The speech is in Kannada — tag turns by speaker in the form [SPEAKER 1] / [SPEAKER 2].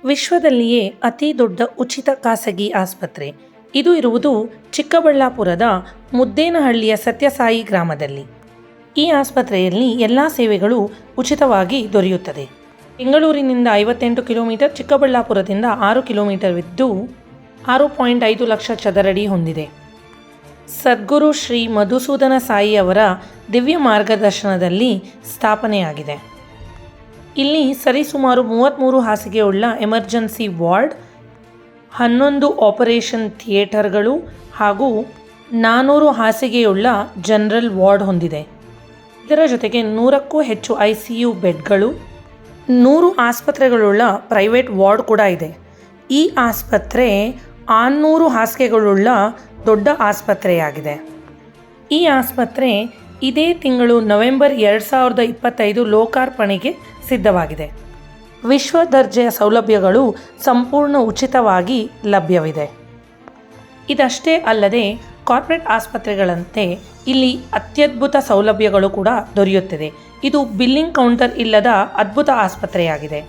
[SPEAKER 1] ವಿಶ್ವದಲ್ಲಿಯೇ ಅತಿ ದೊಡ್ಡ ಉಚಿತ ಖಾಸಗಿ ಆಸ್ಪತ್ರೆ ಇದು ಇರುವುದು ಚಿಕ್ಕಬಳ್ಳಾಪುರದ ಮುದ್ದೇನಹಳ್ಳಿಯ ಸತ್ಯಸಾಯಿ ಗ್ರಾಮದಲ್ಲಿ. ಈ ಆಸ್ಪತ್ರೆಯಲ್ಲಿ ಎಲ್ಲ ಸೇವೆಗಳು ಉಚಿತವಾಗಿ ದೊರೆಯುತ್ತದೆ. ಬೆಂಗಳೂರಿನಿಂದ 58 ಕಿಲೋಮೀಟರ್, ಚಿಕ್ಕಬಳ್ಳಾಪುರದಿಂದ 6 ಕಿಲೋಮೀಟರ್ ಇದ್ದು 6.5 ಲಕ್ಷ ಚದರಡಿ ಹೊಂದಿದೆ. ಸದ್ಗುರು ಶ್ರೀ ಮಧುಸೂದನ ಸಾಯಿ ಅವರ ದಿವ್ಯ ಮಾರ್ಗದರ್ಶನದಲ್ಲಿ ಸ್ಥಾಪನೆಯಾಗಿದೆ. ಇಲ್ಲಿ ಸರಿಸುಮಾರು 33 ಹಾಸಿಗೆಯುಳ್ಳ ಎಮರ್ಜೆನ್ಸಿ ವಾರ್ಡ್, 11 ಆಪರೇಷನ್ ಥಿಯೇಟರ್ಗಳು ಹಾಗೂ 400 ಹಾಸಿಗೆಯುಳ್ಳ ಜನರಲ್ ವಾರ್ಡ್ ಹೊಂದಿದೆ. ಇದರ ಜೊತೆಗೆ 100ಕ್ಕೂ ಹೆಚ್ಚು ICU ಬೆಡ್ಗಳು, 100 ಆಸ್ಪತ್ರೆಗಳುಳ್ಳ ಪ್ರೈವೇಟ್ ವಾರ್ಡ್ ಕೂಡ ಇದೆ. ಈ ಆಸ್ಪತ್ರೆ 600 ಹಾಸಿಗೆಗಳುಳ್ಳ ದೊಡ್ಡ ಆಸ್ಪತ್ರೆಯಾಗಿದೆ. ಈ ಆಸ್ಪತ್ರೆ ಇದೇ ತಿಂಗಳು ನವೆಂಬರ್ 2025 ಲೋಕಾರ್ಪಣೆಗೆ ಸಿದ್ಧವಾಗಿದೆ. ವಿಶ್ವ ದರ್ಜೆಯ ಸೌಲಭ್ಯಗಳು ಸಂಪೂರ್ಣ ಉಚಿತವಾಗಿ ಲಭ್ಯವಿದೆ. ಇದಷ್ಟೇ ಅಲ್ಲದೆ ಕಾರ್ಪೊರೇಟ್ ಆಸ್ಪತ್ರೆಗಳಂತೆ ಇಲ್ಲಿ ಅತ್ಯದ್ಭುತ ಸೌಲಭ್ಯಗಳು ಕೂಡ ದೊರೆಯುತ್ತದೆ. ಇದು ಬಿಲ್ಲಿಂಗ್ ಕೌಂಟರ್ ಇಲ್ಲದ ಅದ್ಭುತ ಆಸ್ಪತ್ರೆಯಾಗಿದೆ.